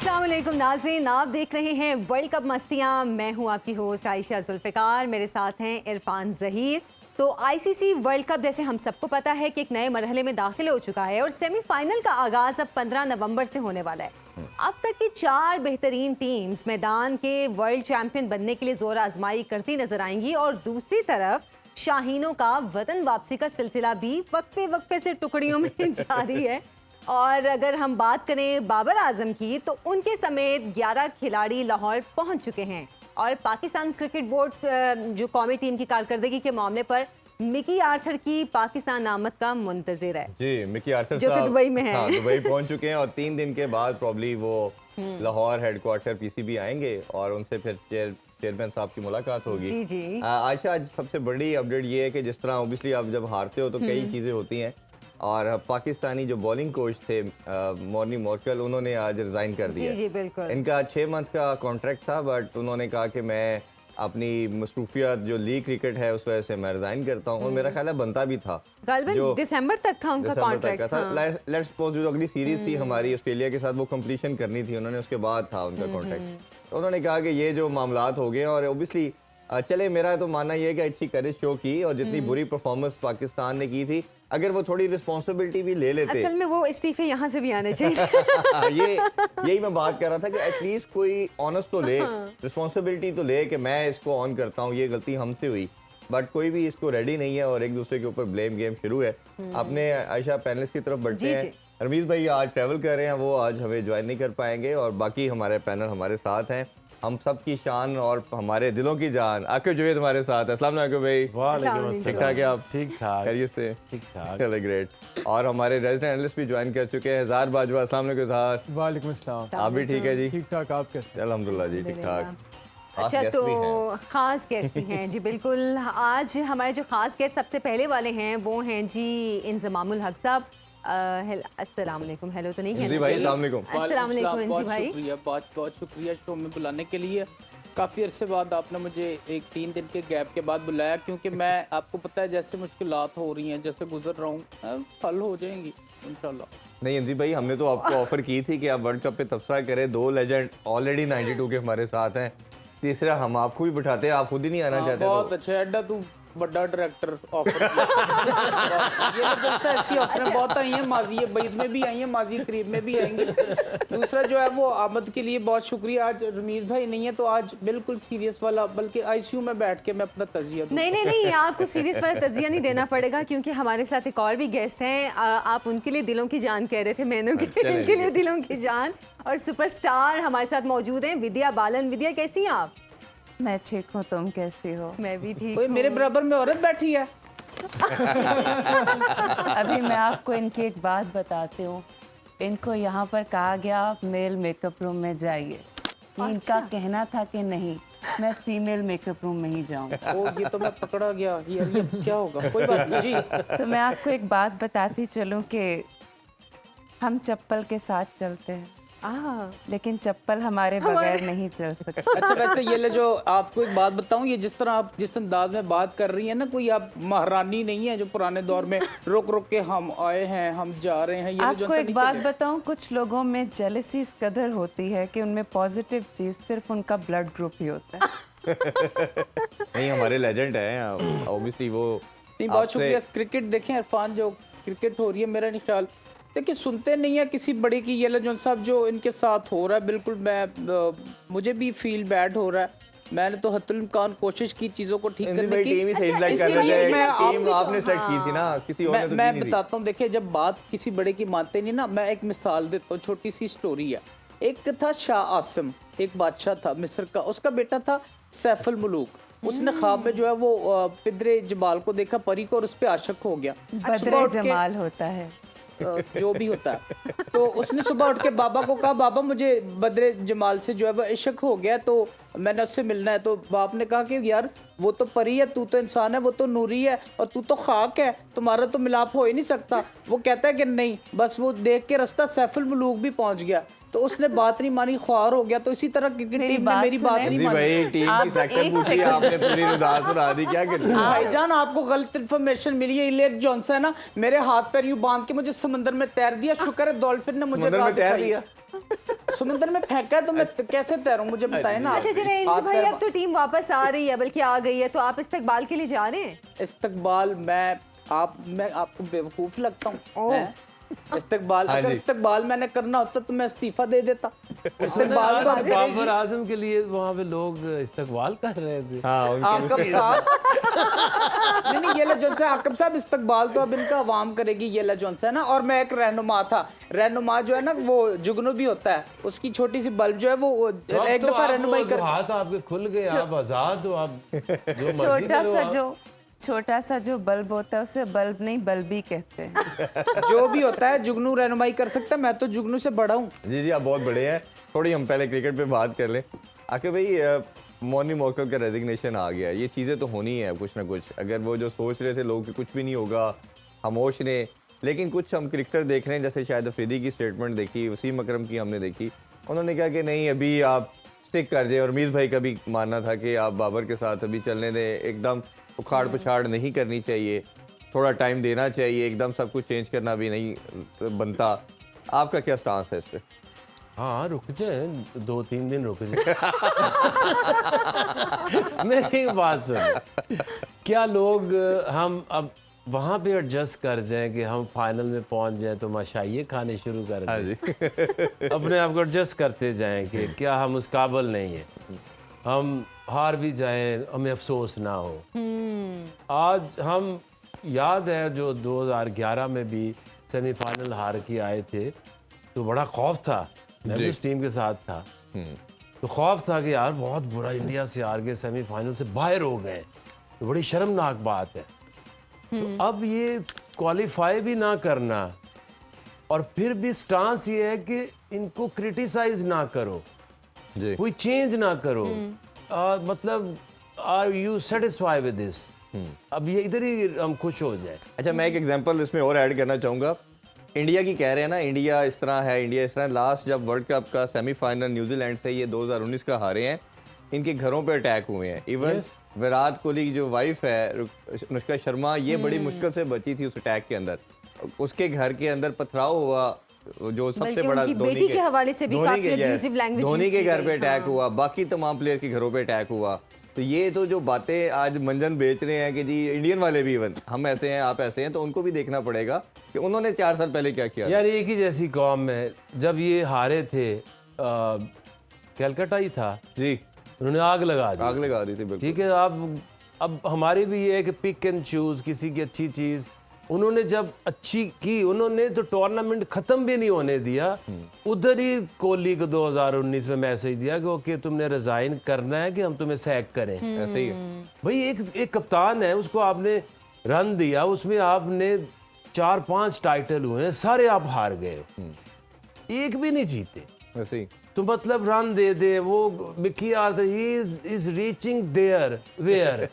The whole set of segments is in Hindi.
अस्सलाम वालेकुम नाज़रीन, आप देख रहे हैं वर्ल्ड कप मस्तियाँ। मैं हूँ आपकी होस्ट आयशा जुल्फ़िकार, मेरे साथ हैं इरफान ज़हीर। तो आईसीसी वर्ल्ड कप जैसे हम सबको पता है कि एक नए मरहले में दाखिल हो चुका है और सेमीफाइनल का आगाज़ अब 15 नवंबर से होने वाला है। अब तक की 4 बेहतरीन टीम्स मैदान के वर्ल्ड चैम्पियन बनने के लिए जोर आजमाई करती नजर आएंगी और दूसरी तरफ शाहीनों का वतन वापसी का सिलसिला भी वक्फे वक्फे से टुकड़ियों में जारी है। और अगर हम बात करें बाबर आजम की, तो उनके समेत 11 खिलाड़ी लाहौर पहुंच चुके हैं और पाकिस्तान क्रिकेट बोर्ड जो कौमी टीम की कारकर्दगी के मामले पर मिकी आर्थर की पाकिस्तान आमद का मुंतजिर है। जी, मिकी आर्थर जो कि दुबई में है। हाँ, दुबई पहुंच चुके हैं और 3 दिन के बाद प्रॉब्ली वो लाहौर हेडक्वार्टर पीसीबी आएंगे और उनसे फिर चेयरमैन साहब की मुलाकात होगी। जी जी। आयशा, आज सबसे बड़ी अपडेट ये है कि जिस तरह ऑब्वियसली आप जब हारते हो तो कई चीज़ें होती हैं और पाकिस्तानी जो बॉलिंग कोच थे मॉर्नी मोर्कल, उन्होंने आज रिज़ाइन कर दिया। जी जी बिल्कुल। इनका 6 मंथ का कॉन्ट्रैक्ट था, बट उन्होंने कहा कि मैं अपनी मसरूफियत जो लीग क्रिकेट है उस वजह से मैं रिजाइन करता हूँ और मेरा ख्याल है बनता भी था। जो दिसंबर तक था उनका कॉन्ट्रैक्ट था। लेट्स सपोज जो अगली सीरीज थी हमारी ऑस्ट्रेलिया के साथ, वो कंप्लीशन करनी थी उन्होंने, उसके बाद था उनका कॉन्ट्रैक्ट। तो उन्होंने कहा कि ये जो मामलात हो गए और ओबियसली चले, मेरा तो मानना ये है कि अच्छी करेज शो की और जितनी बुरी परफॉर्मेंस पाकिस्तान ने की थी, अगर वो थोड़ी रिस्पॉन्सिबिलिटी भी ले लेते। असल में वो इस्तीफे यहाँ से भी आने चाहिए। यही मैं बात कर रहा था कि एटलीस्ट कोई ऑनेस्ट तो ले, रिस्पॉन्सिबिलिटी तो ले कि मैं इसको ऑन करता हूँ, ये गलती हमसे हुई। बट कोई भी इसको रेडी नहीं है और एक दूसरे के ऊपर ब्लेम गेम शुरू है। अपने आयशा पैनलिस्ट की तरफ बढ़ते हैं। रमीज भाई आज ट्रैवल कर रहे हैं, वो आज हमें ज्वाइन नहीं कर पाएंगे और बाकी हमारे पैनल हमारे साथ हैं। हम सब की शान और हमारे दिलों की जान आकिब जुवैद हमारे साथ है। अस्सलाम वालेकुम भाई। ठीक ठाक है आप? ठीक ठाक, खैरियत से? ठीक ठाक। चले ग्रेट। और हमारे रेजिडेंट एनालिस्ट भी ज्वाइन कर चुके हैं, ज़ार बाजवा। अस्सलाम वालेकुम ज़ार। वालेकुम अस्सलाम। आप भी ठीक है जी? ठीक ठाक, आप कैसे? अल्हम्दुलिल्लाह जी, ठीक ठाक। अच्छा, तो खास गेस्ट भी हैं जी बिल्कुल। आज हमारे जो खास गेस्ट सबसे पहले वाले हैं वो हैं जी इंज़मामुल हक साहब। अस्सलाम वालेकुम। हेलो तो नहीं है जी भाई? अस्सलाम वालेकुम। अस्सलाम वालेकुम इंजी भाई। शुक्रिया, बहुत शुक्रिया शो में बुलाने के लिए। काफ़ी अरसे बाद आपने मुझे एक 3 दिन के गैप के बाद बुलाया, क्योंकि मैं आपको पता है जैसे मुश्किलात हो रही हैं, जैसे गुजर रहा हूँ, हल हो जाएंगी इंशाल्लाह। नहीं अंजी भाई, हमने तो आपको ऑफर की थी कि आप वर्ल्ड कप पे तबसरा करें। 2 लेजेंड ऑलरेडी 92 के हमारे साथ हैं, तीसरा हम आपको भी बिठाते हैं, आप खुद ही नहीं आना चाहते। बहुत अच्छा एडा, तू बड़ा डायरेक्टर ऑफर ये जैसा ऐसी ऑफरें बहुत आई हैं, माजी बैद में भी आई हैं, माजी करीब में भी आएंगी। दूसरा जो है वो आमद के लिए बहुत शुक्रिया। आज रमीज भाई नहीं है तो आज बिल्कुल सीरियस वाला, बल्कि आईसीयू में बैठ के मैं अपना तजिया दूं। नहीं, आपको सीरियस वाला तजिया नहीं देना पड़ेगा, क्योंकि हमारे साथ एक और भी गेस्ट हैं। आप उनके लिए दिलों की जान कह रहे थे, मैंने उनके लिए दिलों की जान और सुपरस्टार हमारे साथ मौजूद हैं विद्या बालन। विद्या कैसी हैं आप? मैं ठीक हूँ, तुम कैसी हो? मैं भी ठीक कोई मेरे बराबर में औरत बैठी है। अभी मैं आपको इनकी एक बात बताती हूँ। इनको यहाँ पर कहा गया आप मेल मेकअप रूम में जाइए। इनका कहना था कि नहीं, मैं फीमेल मेकअप रूम में ही जाऊँगा। ओ, ये तो मैं पकड़ा गया। ये क्या होगा? कोई बात नहीं जी। तो मैं आपको एक बात बताती चलूँ कि हम चप्पल के साथ चलते हैं, लेकिन चप्पल हमारे बगैर नहीं चल सकती। अच्छा, वैसे ये ले जो आपको एक बात बताऊं, ये जिस तरह आप जिस अंदाज में बात कर रही हैं ना, कोई आप महारानी नहीं है जो पुराने दौर में रुक रुक के हम आए हैं, हम जा रहे हैं। ये आपको एक बात बताऊं, कुछ लोगों में जेलसी इस कदर होती है कि उनमें पॉजिटिव चीज सिर्फ उनका ब्लड ग्रुप ही होता है। नहीं, हमारे लेजेंड हैं ऑब्वियसली वो। बहुत शुक्रिया। क्रिकेट देखें इरफान, जो क्रिकेट हो रही है, मेरा नहीं ख्याल देखिए सुनते नहीं है किसी बड़े की। ये जो सब जो इनके साथ हो रहा है, बिल्कुल मुझे भी फील बैड हो रहा है। मैंने तो हत्तुल इम्कान कोशिश की चीज़ों को ठीक करने की। मैं बताता हूँ, देखिए जब बात किसी बड़े की मानते नहीं ना, मैं एक मिसाल देता हूँ, छोटी सी स्टोरी है। एक था शाह आसिम, एक बादशाह था मिस्र का, उसका बेटा था सैफुल मुलूक। उसने ख्वाब में जो है वो पिदरे जमाल को देखा, परी को, और उस पर आशिक हो गया। बदरे जमाल होता है जो भी होता है। तो उसने सुबह उठ के बाबा को कहा, बाबा मुझे बदरे जमाल से जो है वो इश्क हो गया, तो मैंने उससे मिलना है। तो बाप ने कहा कि यार वो तो परी है, तू तो इंसान है, वो तो नूरी है, और तू तो खाक है, तुम्हारा तो मिलाप हो ही नहीं सकता। वो कहता है कि नहीं, बस वो देख के रास्ता सैफुल मुलूक भी पहुंच गया, तो उसने बात नहीं मानी, ख्वार हो गया। तो इसी तरह क्रिकेट टीम ने मेरी बात नहीं मानी। भाई टीम की सेक्शन पूछी, आपने पूरी रुदात सुना दी, क्या कहते हैं? भाईजान आपको गलत इन्फॉर्मेशन मिली है। इलियट जॉनसन है ना, मेरे हाथ पैर यूं बांध के मुझे समंदर में तैर दिया। शुक्र है डॉल्फिन ने मुझे समंदर में तैर दिया। समुद्र में फेंका है तो मैं कैसे तैरूं, मुझे बताएं ना। अच्छा चले इंस भाई, अब तो टीम वापस आ रही है, बल्कि आ गई है, तो आप इस्तकबाल के लिए जा रहे हैं? इस्तकबाल मैं आपको बेवकूफ लगता हूँ? हैं? इस्तकबाल, हाँ अगर जी। इस्तकबाल मैंने करना होता तो मैं इस्तीफा दे देता। इस्तकबाल तो अभी बाबर आजम के लिए वहाँ पे लोग इस्तकबाल कर रहे थे। हाँ उनकी आकब साहब नहीं ये जोन से आकब साहब इस्तकबाल तो अब इनका अवाम करेगी, ये जोन से है ना। और मैं एक रहनुमा था, रहनुमा जो है ना वो जुगनू भी होता है, उसकी छोटी सी बल्ब जो है वो एक दफा रहनुमाई कर। हाथ आपके खुल गए, आप आजाद हो, आप जो मर्जी छोटा सा जो बल्ब होता है उसे बल्ब नहीं बल्बी कहते हैं। जो भी होता है जुगनू रहनुमाई कर सकता है, मैं तो जुगनू से बड़ा हूँ। जी जी आप बहुत बड़े हैं। थोड़ी हम पहले क्रिकेट पे बात कर लें। आके भाई मॉर्नी मॉर्कल का रेजिग्नेशन आ गया, ये चीज़ें तो होनी है कुछ ना कुछ। अगर वो जो सोच रहे थे लोग कि कुछ भी नहीं होगा, खामोश ने, लेकिन कुछ हम क्रिकेटर देख रहे हैं, जैसे शायद अफरीदी की स्टेटमेंट देखी, वसीम अकरम की हमने देखी, उन्होंने कहा कि नहीं अभी आप स्टिक कर जाए। और मीर भाई का भी मानना था कि आप बाबर के साथ अभी चलने दें, एकदम उखाड़ पछाड़ नहीं करनी चाहिए, थोड़ा टाइम देना चाहिए, एकदम सब कुछ चेंज करना भी नहीं बनता। आपका क्या स्टांस है इस पे? हाँ रुक जाए, 2-3 दिन रुक जाए। मेरी बात सुन, क्या लोग हम अब वहाँ पे एडजस्ट कर जाएं कि हम फाइनल में पहुँच जाएं तो माशाइये खाने शुरू कर दें? अपने आप को एडजस्ट करते जाएं कि क्या हम उस काबिल नहीं है, हम हार भी जाएं हमें अफसोस ना हो। आज हम याद है जो 2011 में भी सेमीफाइनल हार के आए थे तो बड़ा खौफ था, मैं भी उस टीम के साथ था, तो खौफ था कि यार बहुत बुरा, इंडिया से हार गए, सेमीफाइनल से बाहर हो गए, तो बड़ी शर्मनाक बात है। तो अब ये क्वालिफाई भी ना करना और फिर भी स्टांस ये है कि इनको क्रिटिसाइज ना करो, जी कोई चेंज ना करो। मतलब are you satisfy with this? अब ये इधर ही हम खुश हो जाए। अच्छा मैं एक एग्जांपल इसमें और ऐड करना चाहूँगा। इंडिया की कह रहे हैं ना, इंडिया इस तरह है, इंडिया इस तरह। लास्ट जब वर्ल्ड कप का सेमीफाइनल न्यूजीलैंड से ये 2019 का हारे हैं, इनके घरों पे अटैक हुए हैं। इवन विराट कोहली की जो वाइफ है अनुष्का शर्मा, ये बड़ी मुश्किल से बची थी उस अटैक के अंदर, उसके घर के अंदर पथराव हुआ, जो सबसे बल्कि बड़ा उनकी बेटी के हवाले से भी काफी abusive language धोनी use के की घर गई। पे अटैक हाँ। हुआ, बाकी तमाम प्लेयर के घरों पे अटैक हुआ। तो ये तो जो बातें आज मंजन बेच रहे हैं कि जी इंडियन वाले भी, इवन हम ऐसे हैं आप ऐसे हैं, तो उनको भी देखना पड़ेगा कि उन्होंने 4 साल पहले क्या किया। यार एक ही जैसी कौम है, जब ये हारे थे कलकत्ता ही था जी, उन्होंने आग लगा दी, आग लगा दी थी बिल्कुल। ठीक है। अब हमारी भी ये है कि पिक एंड चूज किसी की अच्छी चीज़, उन्होंने जब अच्छी की, उन्होंने तो टूर्नामेंट ख़त्म भी नहीं होने दिया, उधर ही कोहली को 2019 में मैसेज दिया कि ओके तुमने रिज़ाइन करना है कि हम तुम्हें सैक करें। ऐसे ही है। भाई एक कप्तान है, उसको आपने रन दिया, उसमें आपने 4-5 टाइटल हुए हैं, सारे आप हार गए, एक भी नहीं जीते। ऐसे ही तो मतलब रन दे दे, वो Mickey Arthur he is reaching there where.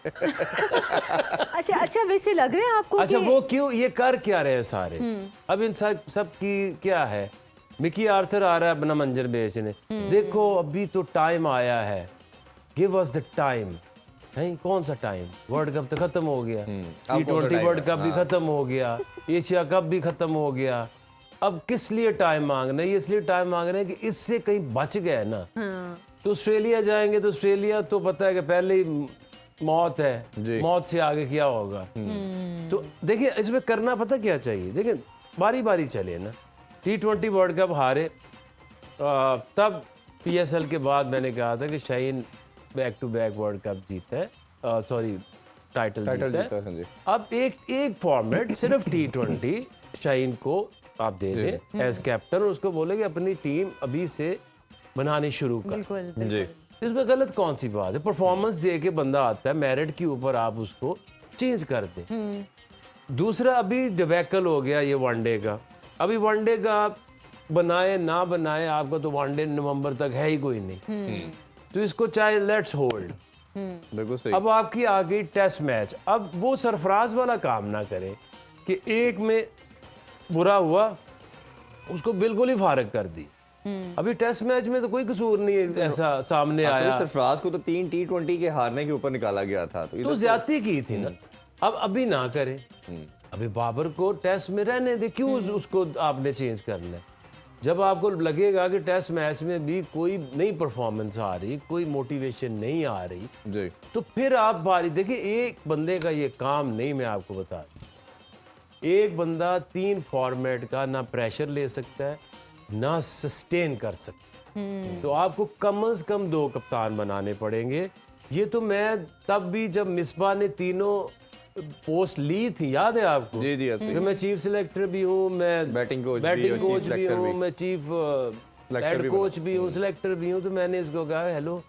अच्छा वैसे लग रहा है आपको अच्छा कि वो क्यों, ये कर क्या रहे हैं सारे? अब इन सब की क्या है, मिकी आर्थर आ रहा है अपना मंजर बेचने, देखो अभी तो टाइम आया है, गिव अस द टाइम। नहीं, कौन सा टाइम? वर्ल्ड कप तो खत्म हो गया, T20 वर्ल्ड कप भी खत्म हो गया, एशिया कप भी खत्म हो गया, अब किस लिए टाइम मांग रहे हैं? ये इसलिए टाइम मांग रहे हैं कि इससे कहीं बच गए ना। तो ऑस्ट्रेलिया जाएंगे तो ऑस्ट्रेलिया तो पता है कि पहले ही मौत है, मौत से आगे क्या होगा। तो देखिए इसमें करना पता क्या चाहिए, देखिए बारी बारी चले ना। T20 वर्ल्ड कप हारे, तब PSL के बाद मैंने कहा था कि Shaheen back to back world cup जीता है, सॉरी टाइटल जीता है। अब एक फॉर्मेट सिर्फ T20 शाहीन को आप दे दें एज कैप्टन, और उसको बोले कि अपनी टीम अभी से बनानी शुरू कर। बिल्कुल जी इसमें गलत कौन सी बात है? परफॉर्मेंस दे के बंदा आता है, मेरिट के ऊपर आप उसको चेंज कर दें। दूसरा अभी डिबैकल हो गया ये वनडे का, अभी वनडे का बनाए ना बनाए, आपका तो वनडे नवंबर तक है ही कोई नहीं, तो इसको चाहे लेट्स होल्ड। बिल्कुल सही। अब आपकी आ गई टेस्ट मैच, अब वो सरफराज वाला काम ना करें कि एक में बुरा हुआ उसको बिल्कुल ही फारग कर दी। अभी टेस्ट मैच में तो कोई कसूर नहीं है ऐसा सामने आया, सरफराज को तो 3 T20 के हारने के ऊपर निकाला गया था, तो ज्यादती की थी ना। अब अभी ना करें, अभी बाबर को टेस्ट में रहने दे, क्यों उसको आपने चेंज करना है? जब आपको लगेगा कि टेस्ट मैच में भी कोई नई परफॉर्मेंस आ रही, कोई मोटिवेशन नहीं आ रही, जी तो फिर आप बारी देखिए, एक बंदे का ये काम नहीं, मैं आपको बता दूं, एक बंदा 3 फॉर्मेट का ना प्रेशर ले सकता है ना सस्टेन कर सकता है। तो आपको कम से कम 2 कप्तान बनाने पड़ेंगे। ये तो मैं तब भी जब मिसबा ने तीनों पोस्ट ली थी, याद है आपको? जी जी कि मैं चीफ सिलेक्टर भी हूँ, मैं बैटिंग कोच भी और बैटिंग कोच चीफ भी सेलेक्टर हूँ, भी। मैं चीफ हेड भी कोच भी हूँ, सिलेक्टर भी हूँ। तो मैंने इसको कहा, हेलो,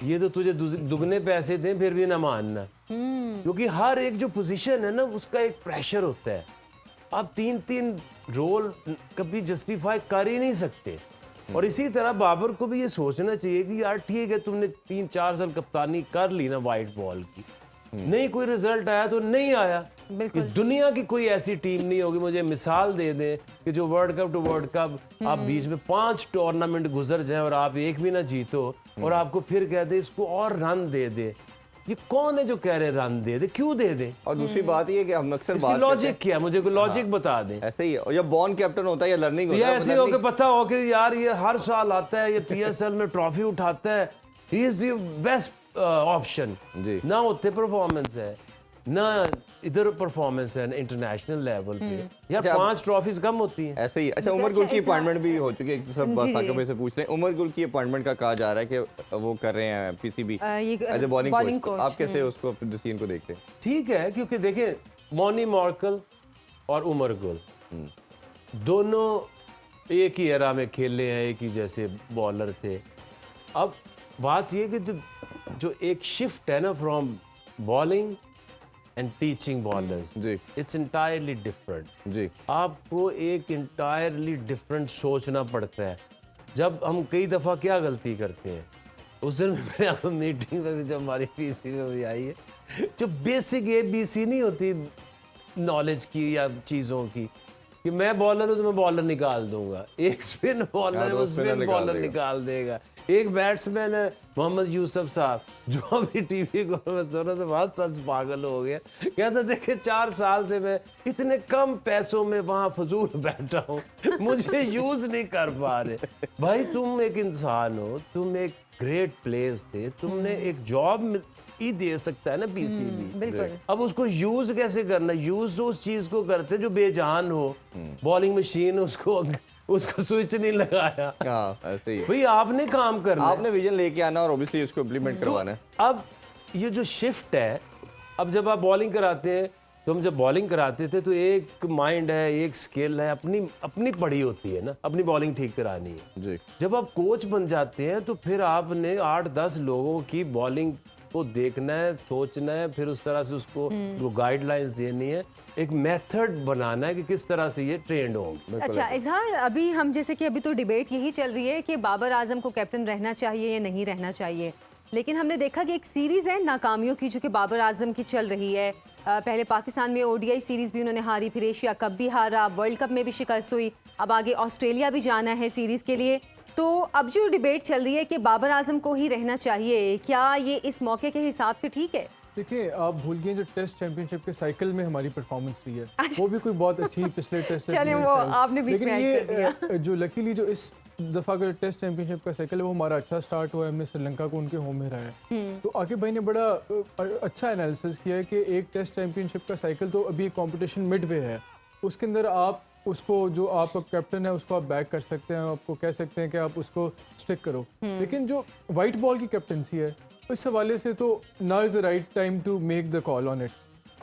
ये तो तुझे दुगने पैसे दें फिर भी ना मानना, क्योंकि हर एक जो पोजीशन है ना उसका एक प्रेशर होता है। आप 3-3 रोल कभी जस्टिफाई कर ही नहीं सकते। और इसी तरह बाबर को भी ये सोचना चाहिए कि यार ठीक है, तुमने 3-4 साल कप्तानी कर ली ना वाइट बॉल की, नहीं कोई रिजल्ट आया तो नहीं आया। बिल्कुल। ये दुनिया की कोई ऐसी टीम नहीं होगी, मुझे मिसाल दे दें कि जो world cup to world cup आप बीच में 5 टूर्नामेंट गुजर जाए और आप एक भी ना जीतो और आपको फिर कह दे इसको और रन दे दे। ये कौन है जो कह रहे रन दे दे? क्यों दे दे? और दूसरी बात ये है कि हम अक्सर इसकी बात करते लॉजिक क्या है? मुझे कोई लॉजिक बता दें। हैं, ऐसे ही है। और या बॉर्न कैप्टन होता है या लर्निंग तो होता ये है, ऐसे हो के पता हो कि यार ये हर साल आता है, ये पीएसएल में ट्रॉफी उठाता है, he is the best option. जी। ना होते परफॉर्मेंस है, ना इधर परफॉर्मेंस है इंटरनेशनल लेवल पे, यार 5 ट्रॉफीज कम होती हैं। ऐसे ही। अच्छा, उमर अच्छा, गुल की इस बार- अपॉइंटमेंट भी हो चुकी है, सब जी। साकिब भाई से पूछ लें। उमर गुल की अपॉइंटमेंट का कहा जा रहा है कि वो कर रहे हैं पीसीबी ये as a bowling bowling coach. coach, आप कैसे उसको डिसीजन को देखते हैं? ठीक है, क्योंकि देखें, मॉनी मॉर्कल और उमर गुल दोनों एक ही एरा में खेले हैं, एक ही जैसे बॉलर थे। अब बात ये कि जो एक शिफ्ट है ना from bowling and teaching bowlers, जी इट्स इंटायरली डिफरेंट। जी आपको एक इंटायरली डिफरेंट सोचना पड़ता है। जब हम कई दफ़ा क्या गलती करते हैं, उस दिन मेरे यहाँ मीटिंग में जब हमारी पीसी में भी आई है, जो बेसिक ABC नहीं होती नॉलेज की या चीज़ों की, कि मैं बॉलर हूँ तो मैं बॉलर निकाल दूंगा, एक स्पिन बॉलर है तो वो स्पिनर स्पिन निकाल बॉलर देगा। निकाल देगा, एक बैट्समैन है मोहम्मद यूसुफ साहब, जो अभी टीवी को मैं सुन रहा था, बहुत सच पागल हो गया। कहता देखिए 4 साल से मैं इतने कम पैसों में वहाँ फजूल बैठा हूँ, मुझे यूज नहीं कर पा रहे। भाई तुम एक इंसान हो, तुम एक ग्रेट प्लेस थे, तुमने एक जॉब ही दे सकता है ना पीसीबी। बिल्कुल। अब उसको यूज कैसे करना? यूज तो उस चीज को करते जो बेजान हो, बॉलिंग मशीन, उसको स्विच नहीं लगाया। हाँ, ऐसे ही है। भाई आपने काम करना है। आपने विजन लेके आना और ऑब्वियसली उसको इम्प्लीमेंट करवाना है। अब ये जो शिफ्ट है, अब जब आप बॉलिंग कराते हैं, तो हम जब बॉलिंग कराते थे तो एक माइंड है, एक स्किल है, अपनी पड़ी होती है ना, अपनी बॉलिंग ठीक करानी है। जी जब आप कोच बन जाते हैं तो फिर आपने 8-10 लोगों की बॉलिंग को देखना है, सोचना है, फिर उस तरह से उसको वो गाइडलाइंस देनी है, एक मेथड बनाना है कि किस तरह से ये ट्रेंड होंगे। अच्छा इजहार, अभी हम जैसे कि अभी तो डिबेट यही चल रही है कि बाबर आजम को कैप्टन रहना चाहिए या नहीं रहना चाहिए, लेकिन हमने देखा कि एक सीरीज़ है नाकामियों की जो कि बाबर आजम की चल रही है। पहले पाकिस्तान में ODI सीरीज़ भी उन्होंने हारी, फिर एशिया कप भी हारा, वर्ल्ड कप में भी शिकस्त हुई, अब आगे ऑस्ट्रेलिया भी जाना है सीरीज़ के लिए। तो अब जो डिबेट चल रही है कि बाबर आजम को ही रहना चाहिए, क्या ये इस मौके के हिसाब से ठीक है? देखिए, आप भूल गए जो टेस्ट चैंपियनशिप के साइकिल में हमारी परफॉर्मेंस रही है, वो भी कोई बहुत अच्छी पिछले टेस्ट चलिए, वो आपने बीच में ऐड कर ये जो लकीली जो इस दफ़ा का टेस्ट चैंपियनशिप का साइकिल है वो हमारा अच्छा स्टार्ट हुआ है, हमने श्रीलंका को उनके होम में हराया। तो आकिब भाई ने बड़ा अच्छा एनालिसिस किया है कि एक टेस्ट चैंपियनशिप का साइकिल तो अभी कंपटीशन मिडवे है, उसके अंदर आप उसको, जो आपका कैप्टन है उसको आप बैक कर सकते हैं, आपको कह सकते हैं कि आप उसको स्टिक करो। लेकिन जो वाइट बॉल की कैप्टनसी है, इस हवाले से तो now is the right time to make the call on it.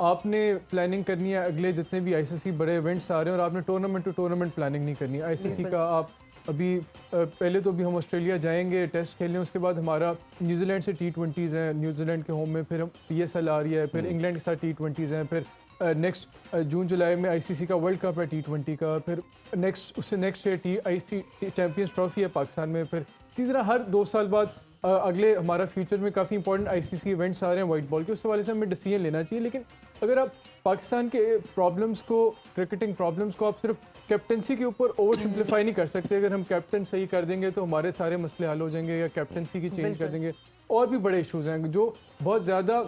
आपने प्लानिंग करनी है, अगले जितने भी ICC बड़े इवेंट्स आ रहे हैं, और आपने टूर्नामेंट टू टूर्नामेंट प्लानिंग नहीं करनी। ICC का आप अभी पहले तो अभी हम ऑस्ट्रेलिया जाएंगे टेस्ट खेलने, उसके बाद हमारा न्यूजीलैंड से T20s हैं, न्यूजीलैंड के होम में, फिर हम PSL आ रही है, फिर इंग्लैंड के साथ T20s हैं, फिर नेक्स्ट जून जुलाई में ICC का वर्ल्ड कप है T20 का, फिर उससे next year ICC champions trophy है पाकिस्तान में, फिर इसी तरह हर 2 साल बाद अगले हमारा फ्यूचर में काफ़ी इंपॉर्टेंट ICC इवेंट्स आ रहे हैं वाइट बॉल के, उस हवाले से हमें डिसीजन लेना चाहिए। लेकिन अगर आप पाकिस्तान के प्रॉब्लम्स को, क्रिकेटिंग प्रॉब्लम्स को आप सिर्फ कैप्टनसी के ऊपर ओवर सिंप्लीफाई नहीं कर सकते। अगर हम कैप्टन सही कर देंगे तो हमारे सारे मसले हल हो जाएंगे, या कैप्टनसी की चेंज कर देंगे, और भी बड़े इश्यूज़ हैं जो बहुत ज़्यादा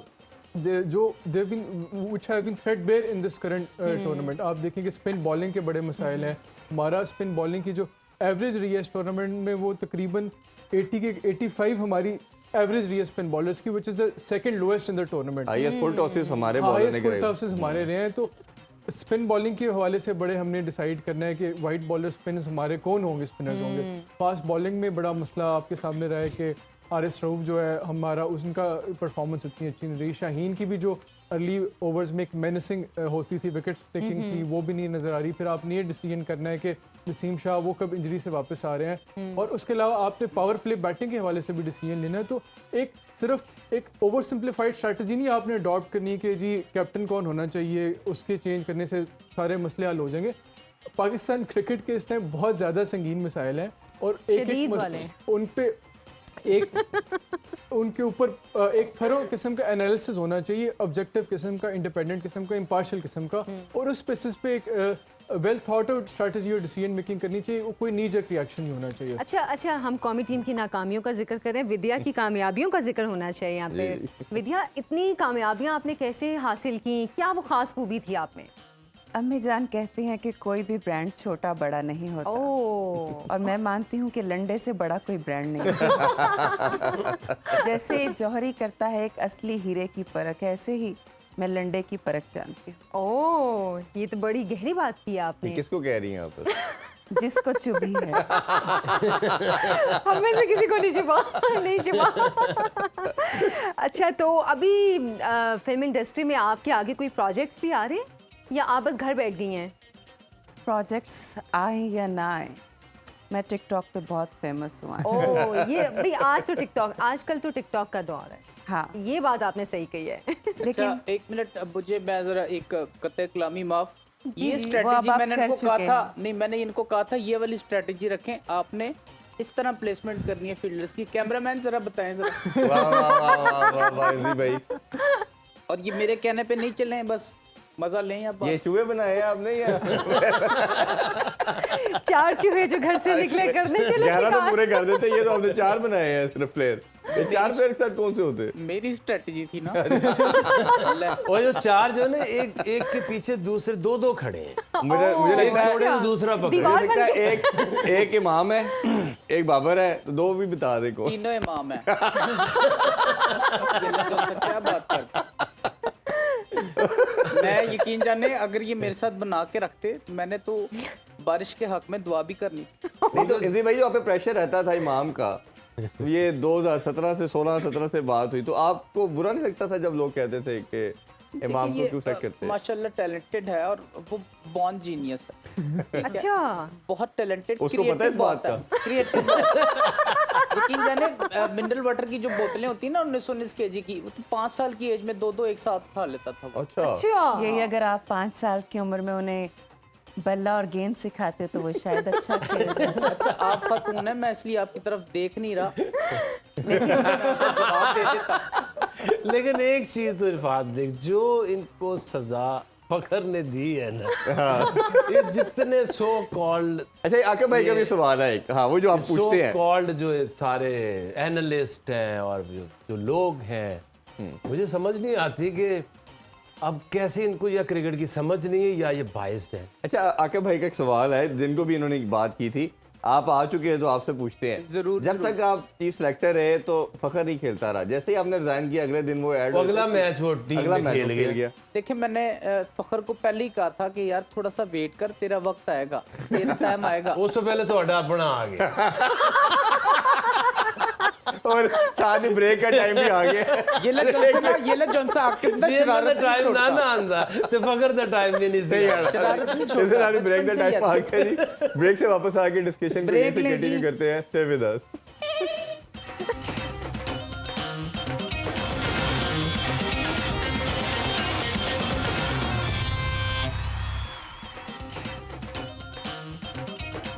which have been threadbare in this current tournament. आप देखेंगे स्पिन बॉलिंग के बड़े मसाइल हैं. हमारा स्पिन बॉलिंग की जो एवरेज रही है इस टूर्नामेंट में वो तकरीबन 80 के 85 हमारी एवरेज रही है स्पिन बॉलर्स की, which is the second lowest in the tournament. Highest full tosses हमारे बॉलर हाईएस्ट ने फुल करे. टॉसेस हमारे रहे हैं. तो स्पिन बॉलिंग के हवाले से बड़े हमने डिसाइड करना है कि वाइट बॉलर स्पिनर्स हमारे कौन होंगे, स्पिनर्स होंगे. फास्ट बॉलिंग में बड़ा मसला आपके सामने रहा है कि आरिस रऊफ जो है हमारा, उनका परफॉर्मेंस इतनी अच्छी नहीं रही. शाहीन की भी जो अर्ली ओवर्स में एक मेनेसिंग होती थी, विकेट टेकिंग थी, वो भी नहीं नज़र आ रही. फिर आपने ये डिसीजन करना है कि नसीम शाह वो कब इंजरी से वापस आ रहे हैं. और उसके अलावा आपने पावर प्ले बैटिंग के हवाले से भी डिसीजन लेना है. तो एक सिर्फ एक ओवर सिंप्लीफाइड स्ट्रैटेजी नहीं आपने अडॉप्ट करनी कि जी कैप्टन कौन होना चाहिए, उसके चेंज करने से सारे मसले हल हो जाएंगे. पाकिस्तान क्रिकेट के इस टाइम बहुत ज़्यादा संगीन मसाइल हैं और उन पे उनके ऊपर एक थरो किस्म का एनालिसिस होना चाहिए, ऑब्जेक्टिव किस्म का, इंडिपेंडेंट किस्म का, इम्पार्शियल किस्म का. और उस बेसिस पे एक वेल थॉट आउट स्ट्रैटेजी और डिसीजन मेकिंग करनी चाहिए. कोई नी जर्क रिएक्शन नहीं होना चाहिए. अच्छा, हम कौमी टीम की नाकामियों का जिक्र करें, विद्या की कामयाबियों का जिक्र होना चाहिए यहाँ पे. विद्या, इतनी कामयाबियाँ आपने कैसे हासिल की, क्या वो खास खूबी थी आप में? अम्मी जान कहती हैं कि कोई भी ब्रांड छोटा बड़ा नहीं होता. और मैं मानती हूँ कि लंडे से बड़ा कोई ब्रांड नहीं होता. जैसे जौहरी करता है एक असली हीरे की परख, ऐसे ही मैं लंडे की परख जानती हूँ. ओह, ये तो बड़ी गहरी बात की आपने. किसको कह रही हैं आप? जिसको चुभी है. हमें से किसी को नहीं चुभा. अच्छा, तो अभी फिल्म इंडस्ट्री में आपके आगे कोई प्रोजेक्ट्स भी आ रहे हैं या आप बस घर बैठ गई हैं? प्रोजेक्ट्स आए या ना आए, मैं टिकटॉक पे बहुत फेमस हुआ. ओह, ये भाई आजकल तो टिकटॉक का दौर है. हाँ, ये बात आपने सही कही है. अच्छा, एक मिनट, अब मुझे मैं जरा एक कतई कलामी माफ. ये वो स्ट्रेटजी अब आप मैंने कर इनको कहा चुके था, हैं. नहीं मैंने इनको कहा था ये वाली स्ट्रेटजी रखें. आपने इस तरह प्लेसमेंट करनी है फील्डर्स की. कैमरामैन जरा बताएं जरा. वाह वाह वाह वाह वाह इंदी भाई. और ये मेरे कहने पे नहीं चलें, बस मजा लें. आप ये चूहे बनाए हैं आपने या 4 चूहे जो घर से निकले करने चले 11 तो शिकार. पूरे कर देते, ये तो आपने 4 बनाए हैं सिर्फ प्लेयर. ये 4 प्लेयर के साथ कौन से होते? मेरी स्ट्रेटजी थी ना. और जो 4 जो है ना, एक के पीछे दूसरे 2 खड़े हैं. मुझे एक लगता है छोड़े तो दूसरा पकड़े. दीवार मुझे लगता है एक इमाम है, एक बाबर है, तो 2 भी बता दे कौन. तीनों इमाम है. क्या बात कर. मैं यकीन जाने अगर ये मेरे साथ बना के रखते, मैंने तो बारिश के हक में दुआ भी करनी. नहीं तो इंदी भाई, जो आप पे प्रेशर रहता था इमाम का, ये 2017 से 16-17 से बात हुई, तो आपको बुरा नहीं लगता था जब लोग कहते थे कि इमाम को क्यों सेट करते हैं? माशाल्लाह टैलेंटेड है और वो बॉर्न जीनियस है. अच्छा, बहुत टैलेंटेड, उसको पता है इस बात का? क्रिएटिव. यकीन जाने मिनरल वाटर की जो बोतलें होती है ना 1919 kg की, वो तो 5 साल की एज में 2 एक साथ खा लेता था वो. अच्छा, यही अगर आप 5 साल की उम्र में उन्हें बल्ला और गेंद सिखाते तो वो शायद अच्छा खेल जाते. अच्छा, आप खातून है, मैं इसलिए आपकी तरफ देख नहीं रहा, लेकिन जवाब दे देता. लेकिन एक चीज तो इरफान देख, जो इनको सजा फखर ने दी है ना, ये जितने सो कॉल्ड, अच्छा आके भाई का भी सवाल है एक, हाँ वो जो आप सो पूछते हैं. कॉल्ड जो सारे एनालिस्ट हैं और जो लोग हैं, मुझे समझ नहीं आती कि अब कैसे इनको या क्रिकेट की समझ नहीं है या ये बाइस्ड है. अच्छा आके भाई का एक सवाल है, जिनको भी इन्होंने बात की थी, आप आ चुके हैं तो आपसे पूछते हैं. जरूर, जब तक आप चीफ सेलेक्टर रहे तो फखर नहीं खेलता रहा, जैसे ही आपने रिजाइन किया अगले दिन वो ऐड, अगला मैच वो टीम अगला में मैच खेल खेल गया. गया. देखिए, मैंने फखर को पहले ही कहा था कि यार थोड़ा सा वेट कर, तेरा वक्त आएगा, तेरा टाइम आएगा. उससे पहले तो अपना आ गया. और साथ ही ब्रेक का टाइम भी आ गया. ये लग जौन सा आपके अंदर शरारत नहीं टाइम ना छोड़ता. आंदा ते फखर दा टाइम भी नहीं सही. शरारत नहीं इधर छोड़ता. आने ब्रेक का बचपन से ही टाइम आ ऐसे. गया जी. ब्रेक से वापस आके डिस्कशन को ब्रेक लें कंटिन्यू जी. करते हैं. Stay with us.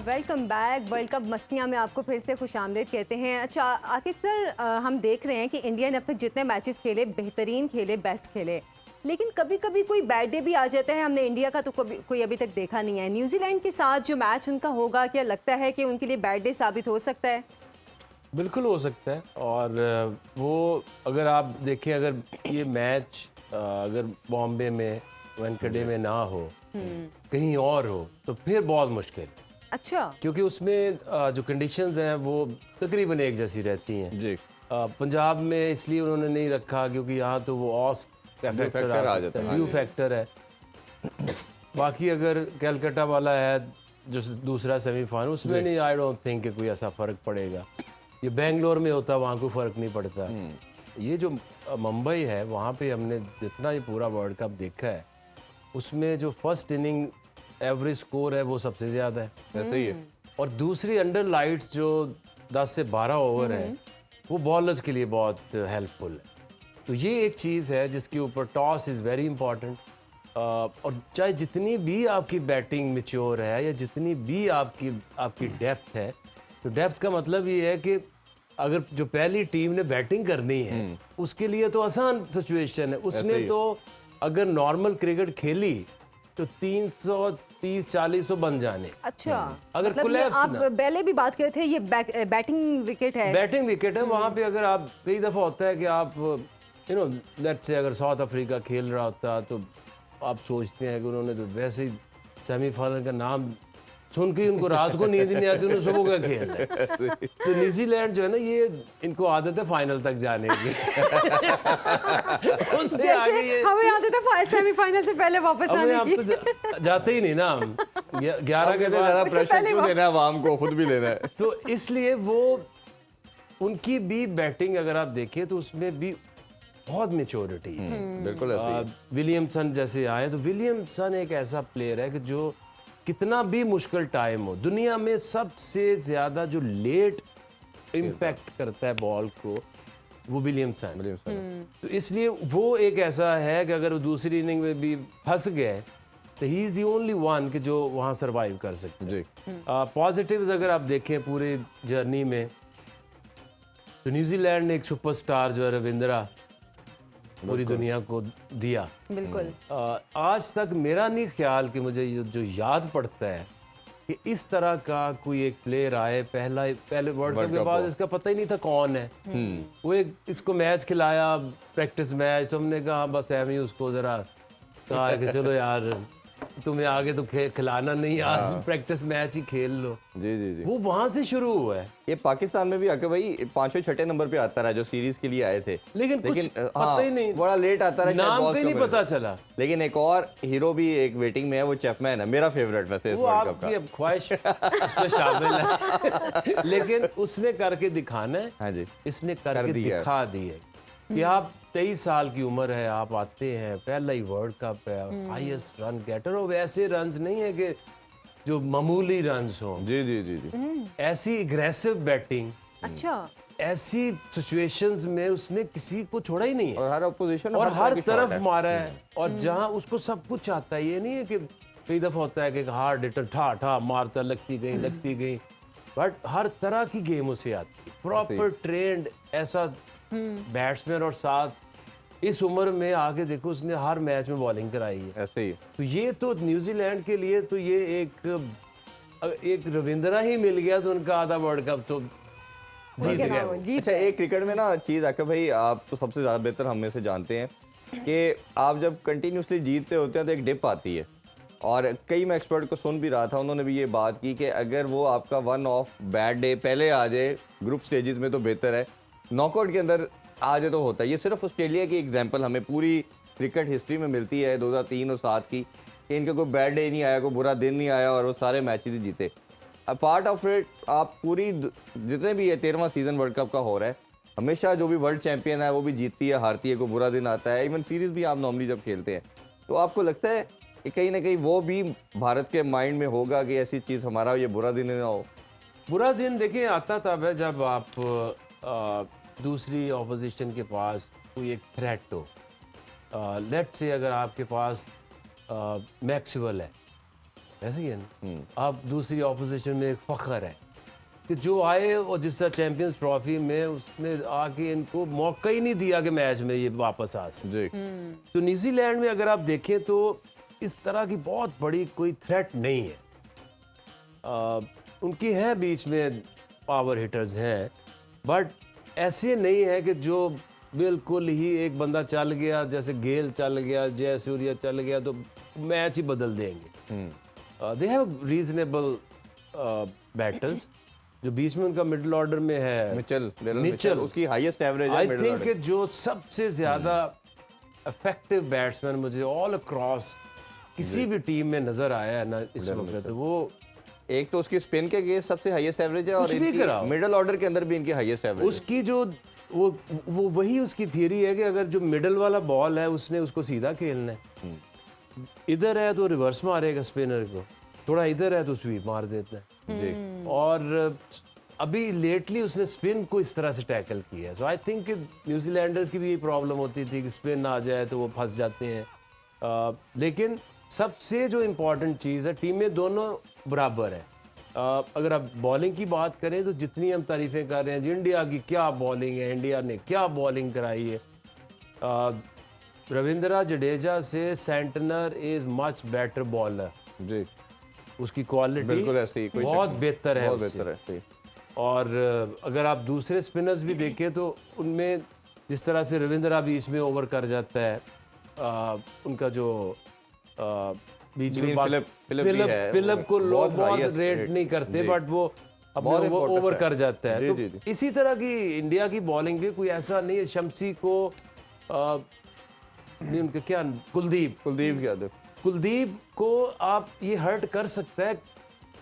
Welcome back. World cup मस्तियाँ में आपको फिर से खुशामदीद कहते हैं. अच्छा आकिब सर, हम देख रहे हैं कि इंडिया ने अब तक जितने मैचेस खेले, बेहतरीन खेले, बेस्ट खेले, लेकिन कभी कभी कोई बैड डे भी आ जाता है. हमने इंडिया का तो कोई अभी तक देखा नहीं है. न्यूजीलैंड के साथ जो मैच उनका होगा, क्या लगता है कि उनके लिए बैड डे साबित हो सकता है? बिल्कुल हो सकता है। और वो अगर आप देखें, अगर ये मैच अगर बॉम्बे में वानखेड़े में ना हो, कहीं और हो, तो फिर बहुत मुश्किल, अच्छा। क्योंकि उसमें जो कंडीशंस हैं वो तकरीबन एक जैसी रहती हैं। जी। पंजाब में इसलिए उन्होंने नहीं रखा क्योंकि यहाँ तो वो ऑस का फैक्टर factor आ आ सकता जाता है, है। व्यू फैक्टर है। बाकी अगर कैलकाटा वाला है जो दूसरा सेमीफाइनल, उसमें नहीं, आई डोंट थिंक कि कोई ऐसा फ़र्क पड़ेगा। ये बेंगलोर में होता, वहाँ कोई फ़र्क नहीं पड़ता। ये जो मुंबई है, वहाँ पे हमने जितना ये पूरा वर्ल्ड कप देखा है, उसमें जो फर्स्ट इनिंग एवरेज स्कोर है वो सबसे ज़्यादा है। ऐसे ही है। और दूसरी अंडर लाइट्स जो 10 से 12 ओवर है, वो बॉलर्स के लिए बहुत हेल्पफुल है। तो ये एक चीज़ है जिसके ऊपर टॉस इज़ वेरी इंपॉर्टेंट। और चाहे जितनी भी आपकी बैटिंग मैच्योर है या जितनी भी आपकी डेप्थ है, तो डेप्थ का मतलब ये है कि अगर जो पहली टीम ने बैटिंग करनी है उसके लिए तो आसान सिचुएशन है। उसने तो अगर नॉर्मल क्रिकेट खेली तो 330-40 तो बन जाने। अच्छा, अगर मतलब ये collapse आप ना- पहले भी बात कर रहे थे, ये बैटिंग विकेट है। बैटिंग विकेट है। वहाँ पे अगर आप, कई दफ़ा होता है कि आप लेट्स से अगर साउथ अफ्रीका खेल रहा होता तो आप सोचते हैं कि उन्होंने तो वैसे ही सेमीफाइनल का नाम सुन के उनको रात को नींद नहीं आती, उन्होंने सुबह का खेल है। तो न्यूजीलैंड जो है ना, ये इनको आदत है फाइनल तक जाने की। उससे आगे ये हमें आदत है सेमीफाइनल से पहले वापस हमें आने आप की। तो जाते ही नहीं ना हम 11 हम के कहते हैं बाद। ज़्यादा उससे प्रेशर पहले क्यों देना है आवाम को, खुद भी लेना है। तो इसलिए वो उनकी भी बैटिंग अगर आप देखें तो उसमें भी बहुत मेच्योरिटी है। बिल्कुल ऐसे ही है। विलियमसन जैसे आए, तो विलियमसन एक ऐसा प्लेयर है कि जो कितना भी मुश्किल टाइम हो, दुनिया में सबसे ज़्यादा जो लेट इम्पैक्ट करता है बॉल को, वो विलियमसन। तो इसलिए वो एक ऐसा है कि अगर वो दूसरी इनिंग में भी फंस गए तो he is the only one कि जो वहाँ सरवाइव कर सकते जी। पॉजिटिव्स अगर आप देखें पूरे जर्नी में, तो न्यूजीलैंड ने एक सुपरस्टार जो है रविंद्रा पूरी दुनिया को दिया। बिल्कुल। आज तक मेरा नहीं ख्याल कि मुझे जो याद पड़ता है कि इस तरह का कोई एक प्लेयर आए, पहले वर्ल्ड कप के बाद इसका पता ही नहीं था कौन है। वो एक इसको मैच खिलाया, प्रैक्टिस मैच, तो हमने कहा बस एवं ही उसको ज़रा कहा कि चलो यार तुम्हें आगे तो खिलाना नहीं, आज प्रैक्टिस मैच ही खेल लो। जी जी जी। वो वहां से शुरू हुआ है। ये पाकिस्तान में भी आके भाई 5वें-6ठे नंबर पे आता रहा जो सीरीज के लिए आए थे, लेकिन कुछ पता ही नहीं, बड़ा लेट आता रहा, नाम का ही नहीं पता चला। लेकिन एक और हीरो भी एक वेटिंग में है, वो चैपमैन है, मेरा फेवरेट वैसे इस वो वर्ल्ड कप आपकी का। अब ख्वाहिश उसमें शामिल है। लेकिन उसने करके दिखाना है। हाँ जी, इसने कर करके दिया है। दिखा दी है कि आप 23 साल की उम्र है, आप आते हैं, पहला ही वर्ल्ड कप है, हाईएस्ट रन गेटर, और वैसे रन्स नहीं है कि जो मामूली रन्स हों, जी जी जी जी। ऐसी एग्रेसिव बैटिंग, अच्छा, ऐसी सिचुएशंस में उसने किसी को छोड़ा ही नहीं है और हर अपोजिशन और हर तरफ मारा है। और जहां उसको सब कुछ आता है, ये नहीं है कि कई दफा होता है कि हार्ड हिटर ठा ठा मारता, लगती गई, बट हर तरह की गेम उसे आती है, प्रॉपर ट्रेंड ऐसा बैट्समैन। और साथ इस उम्र में आके देखो उसने हर मैच में बॉलिंग कराई है। ऐसे ही। तो ये तो न्यूजीलैंड के लिए तो ये एक रविंद्रा ही मिल गया तो उनका आधा वर्ल्ड कप तो जीत ठीक है गए ना, वो। जीत अच्छा, एक क्रिकेट में ना चीज़ आके भाई, आप तो सबसे ज़्यादा बेहतर हम में से जानते हैं कि आप जब कंटिन्यूसली जीतते होते हैं तो एक डिप आती है। और कई मैं एक्सपर्ट को सुन भी रहा था, उन्होंने भी ये बात की कि अगर वो आपका वन ऑफ बैड डे पहले आ जाए ग्रुप स्टेजेस में तो बेहतर है, नॉकआउट के अंदर आ जाए तो होता है। ये सिर्फ ऑस्ट्रेलिया की एग्जांपल हमें पूरी क्रिकेट हिस्ट्री में मिलती है 2003 और 2007 की, कि इनका कोई बैड डे नहीं आया, कोई बुरा दिन नहीं आया और वो सारे मैचेस ही जीते। पार्ट ऑफ इट, आप पूरी जितने भी ये 13वां सीज़न वर्ल्ड कप का हो रहा है, हमेशा जो भी वर्ल्ड चैंपियन है वो भी जीतती है, हारती है, कोई बुरा दिन आता है। इवन सीरीज़ भी आप नॉर्मली जब खेलते हैं तो आपको लगता है कि कहीं ना कहीं वो भी भारत के माइंड में होगा कि ऐसी चीज़ हमारा ये बुरा दिन ना हो। बुरा दिन देखिए आता तब है जब आप दूसरी ऑपोजिशन के पास कोई एक थ्रेट हो। लेट्स से अगर आपके पास मैक्सवेल है, ऐसे ही है ना, आप दूसरी ऑपोजिशन में एक फ़ख्र है कि जो आए और जिस तरह चैंपियंस ट्रॉफी में उसने आके इनको मौका ही नहीं दिया कि मैच में ये वापस आ सके। जी। तो न्यूजीलैंड में अगर आप देखें तो इस तरह की बहुत बड़ी कोई थ्रेट नहीं है। उनकी है बीच में पावर हिटर्स हैं, बट ऐसे नहीं है कि जो बिल्कुल ही एक बंदा चल गया, जैसे गेल चल गया, जयसूर्या चल गया तो मैच ही बदल देंगे। They have reasonable batters. जो बीच में उनका मिडिल ऑर्डर में है मिचेल, उसकी हाईएस्ट एवरेज है आई मिडिल थिंक ऑर्डर। जो सबसे ज्यादा इफेक्टिव बैट्समैन मुझे ऑल अक्रॉस किसी भी टीम में नजर आया है ना इस वक्त, वो एक तो उसकी स्पिन के अगेंस्ट सबसे हाईएस्ट एवरेज है और कुछ भी इनकी कराओ। मिडिल ऑर्डर के अंदर भी इनकी हाईएस्ट एवरेज है। उसकी जो वो वही उसकी थियरी है कि अगर जो मिडल वाला बॉल है उसने उसको सीधा खेलना है, इधर है तो रिवर्स मारेगा स्पिनर को, थोड़ा इधर है तो स्वीप मार देता है जी। और अभी लेटली उसने स्पिन को इस तरह से टैकल किया है। सो आई थिंक न्यूजीलैंडर्स की भी यही प्रॉब्लम होती थी कि स्पिन आ जाए तो वो फंस जाते हैं। लेकिन सबसे जो इम्पोर्टेंट चीज़ है, टीमें दोनों बराबर है। अगर आप बॉलिंग की बात करें तो जितनी हम तारीफ़ें कर रहे हैं, इंडिया की क्या बॉलिंग है, इंडिया ने क्या बॉलिंग कराई है, रविंद्रा जडेजा से Santner is much better bowler. जी, उसकी क्वालिटी बिल्कुल ऐसे ही, कोई बहुत शक नहीं। बेहतर है बहुत उससे। बेहतर है, सही। और अगर आप दूसरे स्पिनर्स भी देखें तो उनमें जिस तरह से रविंद्रा बीच में ओवर कर जाता है, उनका जो बीच में फिलिप को लोग बहुत रेट नहीं करते, बट वो अपने वो ओवर कर जाता है। तो इसी तरह की इंडिया की बॉलिंग भी कोई ऐसा नहीं है। शम्सी को नहीं, उनका क्या, कुलदीप को आप ये हर्ट कर सकता है,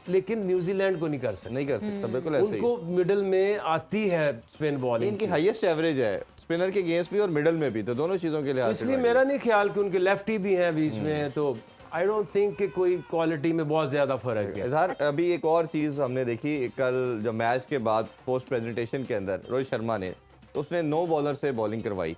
लेकिन न्यूजीलैंड को नहीं कर सकता। बिल्कुल ऐसे ही। उनको मिडल में आती है स्पिन बॉलिंग, इनकी हाईएस्ट एवरेज है स्पिनर के गेम्स भी और मिडल में भी, तो दोनों चीजों के लिहाज से इसलिए मेरा नहीं ख्याल कि उनके लेफ्टी भी हैं बीच में, तो आई डोंट थिंक कि कोई क्वालिटी में बहुत ज्यादा फर्क है। इधर अभी एक और चीज हमने देखी कल जब मैच के बाद पोस्ट प्रेजेंटेशन के अंदर रोहित शर्मा ने, तो उसने 9 बॉलर से बॉलिंग करवाई।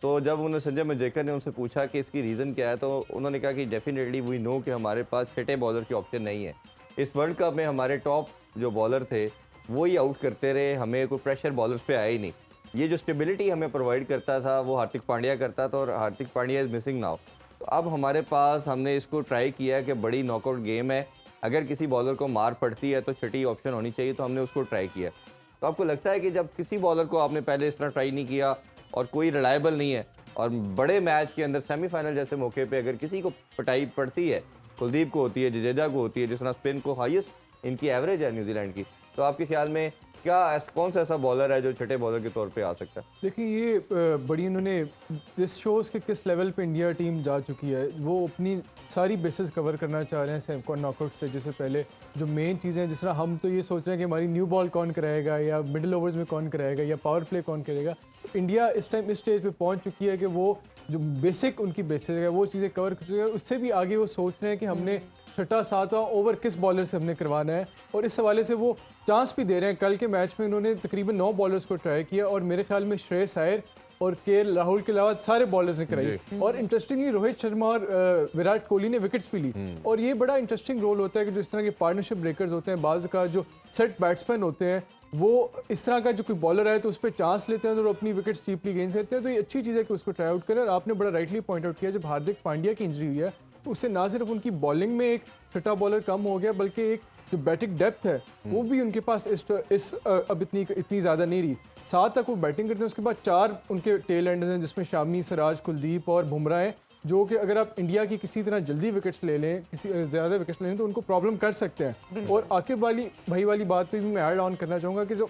तो जब उन्होंने संजय मंजरेकर ने उनसे पूछा कि इसकी रीज़न क्या है, तो उन्होंने कहा कि डेफिनेटली वी नो कि हमारे पास छठे बॉलर की ऑप्शन नहीं है। इस वर्ल्ड कप में हमारे टॉप जो बॉलर थे वो ही आउट करते रहे, हमें कोई प्रेशर बॉलर्स पे आया ही नहीं। ये जो स्टेबिलिटी हमें प्रोवाइड करता था वो हार्दिक पांड्या करता था, और Hardik Pandya is missing now. तो अब हमारे पास, हमने इसको ट्राई किया कि बड़ी नॉकआउट गेम है, अगर किसी बॉलर को मार पड़ती है तो छठी ऑप्शन होनी चाहिए, तो हमने उसको ट्राई किया। तो आपको लगता है कि जब किसी बॉलर को आपने पहले इस तरह ट्राई नहीं किया और कोई रिलायबल नहीं है, और बड़े मैच के अंदर सेमीफाइनल जैसे मौके पे अगर किसी को पिटाई पड़ती है, कुलदीप को होती है, जडेजा को होती है, जिस तरह स्पिन को हाईएस्ट इनकी एवरेज है न्यूजीलैंड की, तो आपके ख्याल में क्या कौन सा ऐसा बॉलर है जो छठे बॉलर के तौर पे आ सकता है? देखिए, ये बड़ी इन्होंने जिस शोज़ के किस लेवल पे इंडिया टीम जा चुकी है, वो अपनी सारी बेसिस कवर करना चाह रहे हैं नॉकआउट स्टेज से पहले। जो मेन चीज़ें हैं, जिस तरह हम तो ये सोच रहे हैं कि हमारी न्यू बॉल कौन कराएगा, या मिडिल ओवर्स में कौन कराएगा, या पावर प्ले कौन करेगा। तो इंडिया इस टाइम इस स्टेज पे पहुंच चुकी है कि वो जो बेसिक उनकी बेसिस है वो चीज़ें कवर कर चुकी है। उससे भी आगे वो सोच रहे हैं कि हमने छठा सातवां ओवर किस बॉलर से हमने करवाना है, और इस हवाले से वो चांस भी दे रहे हैं। कल के मैच में उन्होंने तकरीबन 9 बॉलर्स को ट्राई किया, और मेरे ख्याल में श्रेयस अय्यर और केएल राहुल के अलावा सारे बॉलर्स ने कराई। और इंटरेस्टिंगली रोहित शर्मा और विराट कोहली ने विकेट्स भी ली। और ये बड़ा इंटरेस्टिंग रोल होता है कि जो इस तरह के पार्टनरशिप ब्रेकर्स होते हैं, बाज़ का जो सेट बैट्समैन होते हैं, वो इस तरह का जो कोई बॉलर आए तो उस पर चांस लेते हैं और अपनी विकेट्स चीपली गेंद करते हैं। तो ये अच्छी चीज़ है कि उसको ट्राई आउट करें। और आपने बड़ा राइटली पॉइंट आउट किया, जब हार्दिक पांड्या की इंजरी हुई है तो उससे ना सिर्फ उनकी बॉलिंग में एक छठा बॉलर कम हो गया, बल्कि एक जो बैटिंग डेप्थ है वो भी उनके पास अब इतनी ज़्यादा नहीं रही। 7 तक वो बैटिंग करते हैं, उसके बाद 4 उनके टेल एंडर्स हैं, जिसमें शामी, सिराज, कुलदीप और बुमराह हैं, जो कि अगर आप इंडिया की किसी तरह जल्दी विकेट्स ले लें, किसी ज़्यादा विकेट्स ले लें, तो उनको प्रॉब्लम कर सकते हैं। और आकिब वाली बात पे भी मैं ऐड ऑन करना चाहूँगा कि जो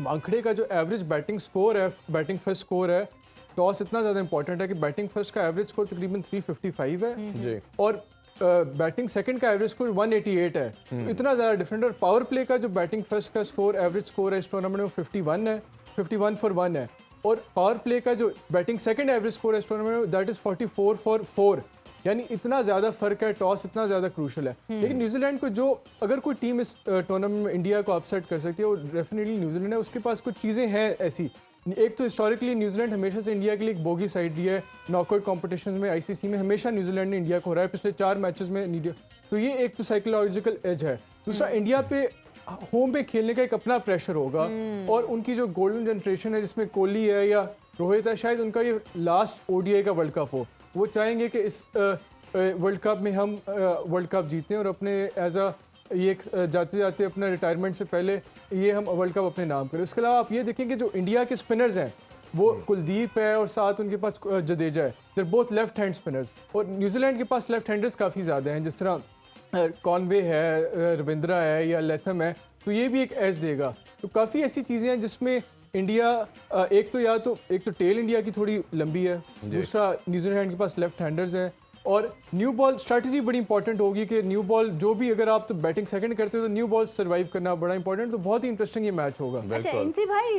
वानखेड़े का जो एवरेज बैटिंग स्कोर है, बैटिंग फर्स्ट स्कोर है, टॉस इतना ज़्यादा इंपॉर्टेंट है कि बैटिंग फर्स्ट का एवरेज स्कोर तकरीबन 355 है जी, और बैटिंग सेकंड का एवरेज स्कोर 188 है। तो इतना ज़्यादा डिफरेंट। और पावर प्ले का जो बैटिंग फर्स्ट का स्कोर एवरेज स्कोर है इस टूर्नामेंट में 51 है, 51 फॉर 1 है। और पावर प्ले का जो बैटिंग सेकंड एवरेज स्कोर है इस टूर्नामेंट में, दैट इज़ 44 फॉर 4। यानी इतना ज़्यादा फ़र्क है, टॉस इतना ज़्यादा क्रूशल है। लेकिन न्यूजीलैंड को जो, अगर कोई टीम इस टूर्नामेंट में इंडिया को अपसेट कर सकती है, वो डेफिनेटली न्यूजीलैंड है। उसके पास कुछ चीज़ें हैं ऐसी। एक तो हिस्टोरिकली न्यूजीलैंड हमेशा से इंडिया के लिए एक बोगी साइड रही है। नॉकआउट कॉम्पिटिशन्स में, आईसीसी में हमेशा न्यूजीलैंड ने इंडिया को हराया पिछले 4 मैचेस में इंडिया। तो ये एक तो साइकोलॉजिकल एज है। दूसरा, इंडिया पे होम पे खेलने का एक अपना प्रेशर होगा, और उनकी जो गोल्डन जनरेशन है जिसमें कोहली है या रोहित है, शायद उनका ये लास्ट ओडीआई का वर्ल्ड कप हो। वो चाहेंगे कि इस वर्ल्ड कप में हम वर्ल्ड कप जीतें और अपने एज अ ये जाते जाते अपना रिटायरमेंट से पहले ये हम वर्ल्ड कप अपने नाम करें। उसके अलावा आप ये देखें कि जो इंडिया के स्पिनर्स हैं वो कुलदीप है और साथ उनके पास जडेजा है, they both left hand spinners. और न्यूजीलैंड के पास लेफ्ट हैंडर्स काफ़ी ज़्यादा हैं, जिस तरह कॉनवे है, रविंद्रा है या लेथम है, तो ये भी एक एज देगा। तो काफ़ी ऐसी चीज़ें हैं जिसमें इंडिया एक तो टेल इंडिया की थोड़ी लंबी है, दूसरा न्यूजीलैंड के पास लेफ्ट हैंडर्स हैं, और न्यू बॉल स्ट्रैटेजी बड़ी इंपॉर्टेंट होगी कि न्यू बॉल जो भी, अगर आप तो बैटिंग सेकंड करते हो तो न्यू बॉल सर्वाइव करना बड़ा इंपॉर्टेंट। तो बहुत ही इंटरेस्टिंग ये मैच होगा। अच्छा एनसी भाई,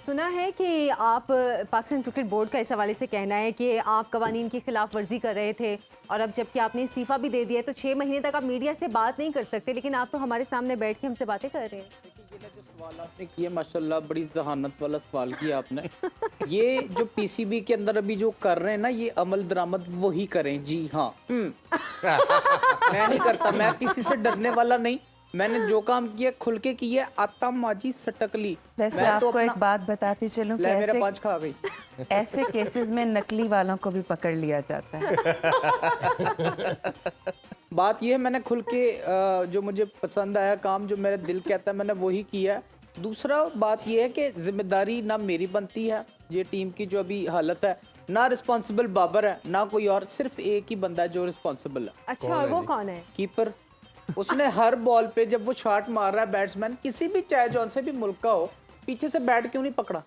सुना है कि आप पाकिस्तान क्रिकेट बोर्ड का इस हवाले से कहना है कि आप कवानीन की खिलाफ वर्जी कर रहे थे, और अब जबकि आपने इस्तीफा भी दे दिया है तो 6 महीने तक आप मीडिया से बात नहीं कर सकते, लेकिन आप तो हमारे सामने बैठ के हमसे बातें कर रहे हैं। ये जो सवाल आपने किया माशाल्लाह बड़ी जहानत वाला सवाल किया आपने। ये जो पीसीबी के अंदर अभी जो कर रहे हैं ना, ये अमल दरामद वही करें। जी हाँ। मैं नहीं करता, मैं किसी से डरने वाला नहीं। मैंने जो काम किया खुल के किया, आता माजी सटकली। वैसे मैं आपको तो एक अपना बात बताती चलूं कि मेरा ऐसे पाँच खा गई। ऐसे केसेस में नकली वालों को भी पकड़ लिया जाता है। बात ये है, मैंने खुल के जो मुझे पसंद आया काम, जो मेरा दिल कहता है, मैंने वही किया है। दूसरा बात ये है कि जिम्मेदारी ना मेरी बनती है, ये टीम की जो अभी हालत है, ना रिस्पॉन्सिबल बाबर है ना कोई और, सिर्फ एक ही बंदा है जो रिस्पॉन्सिबल है। अच्छा, और वो कौन है? कीपर। उसने हर बॉल पे जब वो शॉट मार रहा है, बैट्समैन किसी भी चाहे जौन से भी मुल्क का हो, पीछे से बैट क्यों नहीं पकड़ा?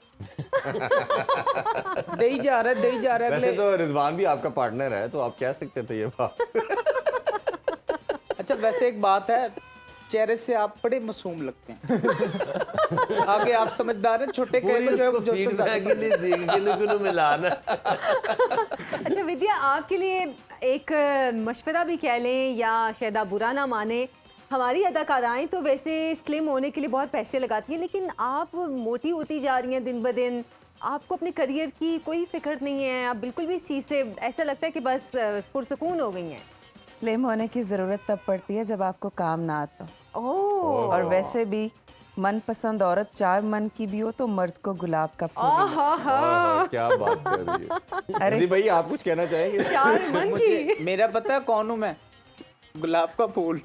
दे ही जा रहा है। वैसे तो रिजवान भी आपका पार्टनर है, तो आप कह सकते थे ये बात। अच्छा वैसे एक बात है, चेहरे से आप बड़े मासूम लगते हैं। आगे आप समझदार हैं, छोटे कहे तो जो फीडबैक के लिए गिलू मिलाना। अच्छा विद्या, आपके लिए एक मशवरा भी कह लें या शायद आप बुरा ना माने, हमारी अदाकाराएं तो वैसे स्लिम होने के लिए बहुत पैसे लगाती हैं, लेकिन आप मोटी होती जा रही हैं दिन ब दिन, आपको अपने करियर की कोई फिक्र नहीं है, आप बिल्कुल भी इस चीज़ से ऐसा लगता है कि बस पुरसुकून हो गई हैं। स्लिम होने की ज़रूरत तब पड़ती है जब आपको काम ना आता। ओह, और वैसे भी मनपसंद औरत 4 मन की भी हो तो मर्द को गुलाब का फूल मिले। वाह, क्या बात कर रही है। अरे जी भाई, आप कुछ कहना चाहेंगे? 4 मन की। मेरा पता है कौन हूँ मैं? गुलाब का फूल।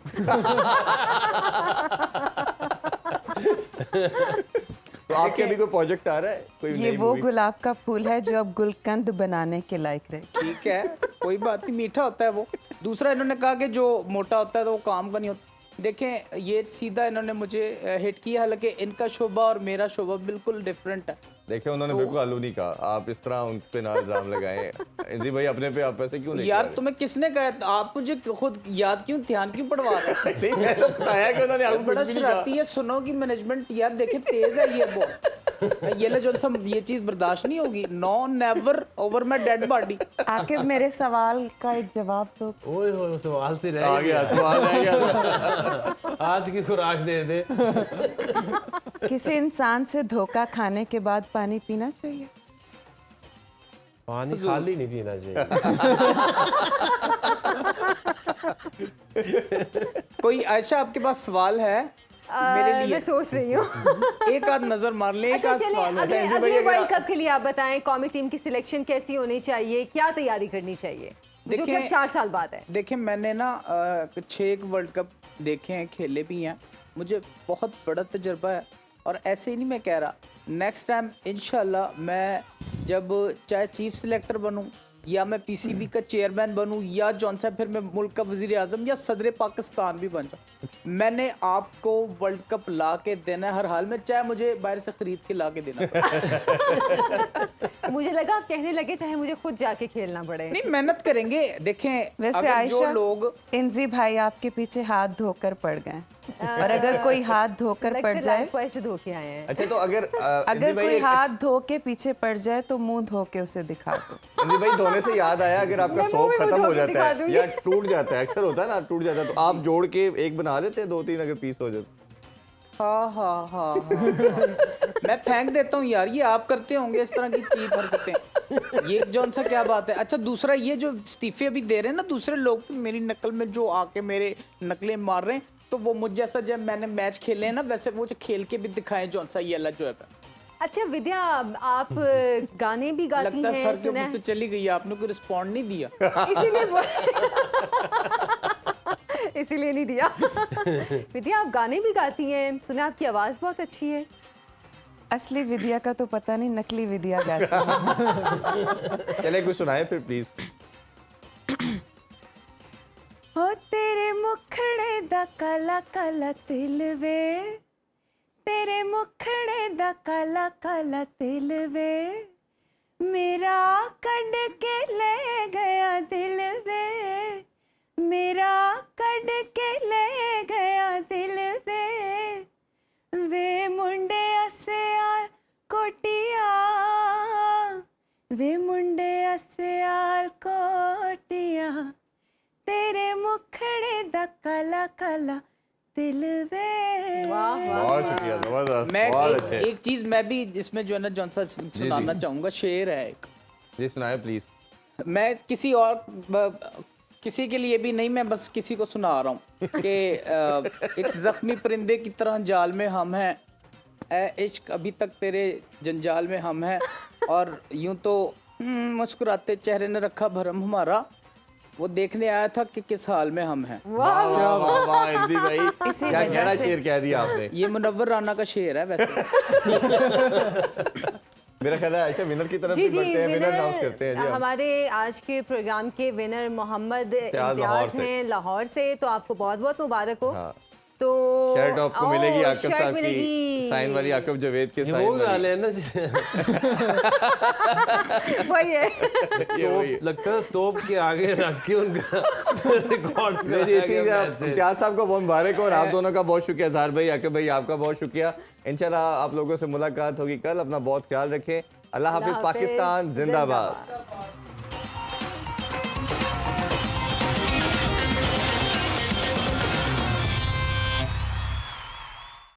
तो आपके अभी कोई प्रोजेक्ट आ रहा है? कोई ये नई वो मूवी? गुलाब का फूल है जो अब गुलकंद बनाने के लायक रहे। ठीक है, कोई बात नहीं, मीठा होता है वो। दूसरा इन्होंने कहा कि जो मोटा होता है तो वो काम का नहीं होता। देखें, ये सीधा इन्होंने मुझे हिट किया, हालांकि इनका शोबा और मेरा शोबा बिल्कुल डिफरेंट है। देखिए, उन्होंने बिल्कुल आलू नहीं कहा। आप इस तरह उन पे ना इल्जाम लगाएं। जी भाई, अपने पे आप ऐसे क्यों नहीं यार तुम्हें किसने कहा? आप मुझे खुद याद क्यों, ध्यान क्यों पड़वा रहे हैं? नहीं, मैं तो बताया कि उन्होंने आपको बड़ा कुछ भी नहीं कहा। शरारती है। सुनो की मैनेजमेंट यार देखे तेज है ये बहुत। ये ले जो सब ये चीज बर्दाश्त नहीं होगी। No never over my dead body. आखिर मेरे सवाल का एक जवाब तो ओए होए, सवाल से आ रह गया, सवाल रह गया। आज की खुराक दे दे। किसी इंसान से धोखा खाने के बाद पानी पीना चाहिए? पानी खाली नहीं पीना चाहिए। कोई आयशा आपके पास सवाल है मेरे लिए? मैं सोच रही हूँ। एक आध नजर मार ले, एक अच्छा आध चलिए, सवाल है। अगले भाई, अगर वर्ल्ड कप के लिए आप बताएं, कौमी टीम की सिलेक्शन कैसी होनी चाहिए, क्या तैयारी करनी चाहिए, जो कि अब देखिए- 4 साल बाद है? देखिए, मैंने ना 6 वर्ल्ड कप देखे हैं, खेले भी हैं, मुझे बहुत बड़ा तजर्बा है। और ऐसे ही नहीं मैं कह रहा, नेक्स्ट टाइम इंशाल्लाह मैं जब चाहे चीफ सिलेक्टर बनूं या मैं पीसीबी का चेयरमैन बनूं या जौन सा फिर मैं मुल्क का वजीर आजम या सदर पाकिस्तान भी बन जाऊं, मैंने आपको वर्ल्ड कप ला के देना है हर हाल में, चाहे मुझे बाहर से खरीद के ला के देना पड़े। मुझे लगा आप कहने लगे चाहे मुझे खुद जाके खेलना पड़े। नहीं, मेहनत करेंगे। देखें, वैसे अगर जो आयशा, लोग इंजी भाई आपके पीछे हाथ धोकर पड़ गए, और अगर कोई हाथ धोकर लगता पड़ है जाए, लाइफ को ऐसे धोखे आए हैं। अच्छा, तो अगर अगर कोई हाथ धो के पीछे पड़ जाए तो मुंह धो के उसे दिखा दो। जी भाई, धोने से याद आया, अगर आपका मैं सोप मुंह में खत्म धो हो के जाता दिखा है दूंगी। या टूट जाता है, अक्सर होता है ना, टूट जाता है, तो आप जोड़ के एक बना लेते हैं, 2-3 अगर पीस हो जाए। हाँ। मैं फेंक देता हूँ यार, ये आप करते होंगे इस तरह की चीज हरकतें। ये जौन सा क्या बात है? अच्छा, दूसरा ये जो इस्तीफे अभी दे रहे हैं ना दूसरे लोग, मेरी नकल में जो आके मेरे नकलें मार रहे हैं, तो वो मुझ जैसा जब मैंने मैच खेले हैं ना, वैसे वो जो खेल के भी दिखाएं जौन सा ये अल्लाह जो है। अच्छा विद्या, आप गाने भी गाती लगता है हैं, सर के सुना ऊपर से चली गई, आपने कोई रिस्पॉन्ड नहीं दिया। है? इसीलिए इसीलिए नहीं दिया। विद्या आप गाने भी गाती हैं, सुना आपकी आवाज़ बहुत अच्छी है। असली विद्या का तो पता नहीं, नकली विद्या गाती हूँ। चले कुछ सुनाए फिर प्लीज। हो तेरे मुखड़े दा काला काला तिल वे, तेरे मुखड़े दा काला काला तिल वे, मेरा कड के ले गया दिल वे, मेरा कड के ले गया दिल वे, वे मुंडे असियाल कोटिया, वे मुंडे असियाल कोटिया, तेरे मुखड़े दा काला काला दिल वे। वाह वाह। बहुत शुक्रिया, जबरदस्त, मैं बहुत अच्छे। एक चीज मैं भी इसमें जो है ना जौन सा सुनाना चाहूंगा, शेर है एक। जी सुनाए प्लीज। मैं किसी और किसी के लिए भी नहीं, मैं बस किसी को सुना रहा हूँ कि एक जख्मी परिंदे की तरह जाल में हम हैं, ए इश्क अभी तक तेरे जंजाल में हम हैं, और यूं तो मुस्कुराते चेहरे ने रखा भरम हमारा, वो देखने आया था कि किस हाल में हम हैं। वाह वाह वाह वाह इंदी भाई, इसी क्या वजह गहरा से- शेर कह दिया आपने। ये मुनव्वर राना का शेर है वैसे। मेरा ख्याल है आयशा विनर की तरफ जी भी जी, बढ़ते हैं, विनर अनाउंस करते हैं जी हम। हमारे आज के प्रोग्राम के विनर मोहम्मद इम्तियाज लाहौर इम्तियाज से। हैं लाहौर से, तो आपको बहुत बहुत मुबारक हो। हाँ। तो शर्ट आपको मिलेगी आकब शर्ट साहब मिलेगी। की साइन वाली, आकब जावेद के ये वो साइन गाल वाली। है ना वही है। ये वही है। लगता है तोप के आगे रख के उनका रिकॉर्ड नहीं जी, इसी इम्तियाज साहब को बहुत मुबारक हो, और आप दोनों का बहुत शुक्रिया। ज़ाहिर भाई, आकब भाई आपका बहुत शुक्रिया। इंशाल्लाह आप लोगों से मुलाकात होगी कल। अपना बहुत ख्याल रखें। अल्लाह हाफिज। हाफिज, पाकिस्तान जिंदाबाद। जिंदाबाद।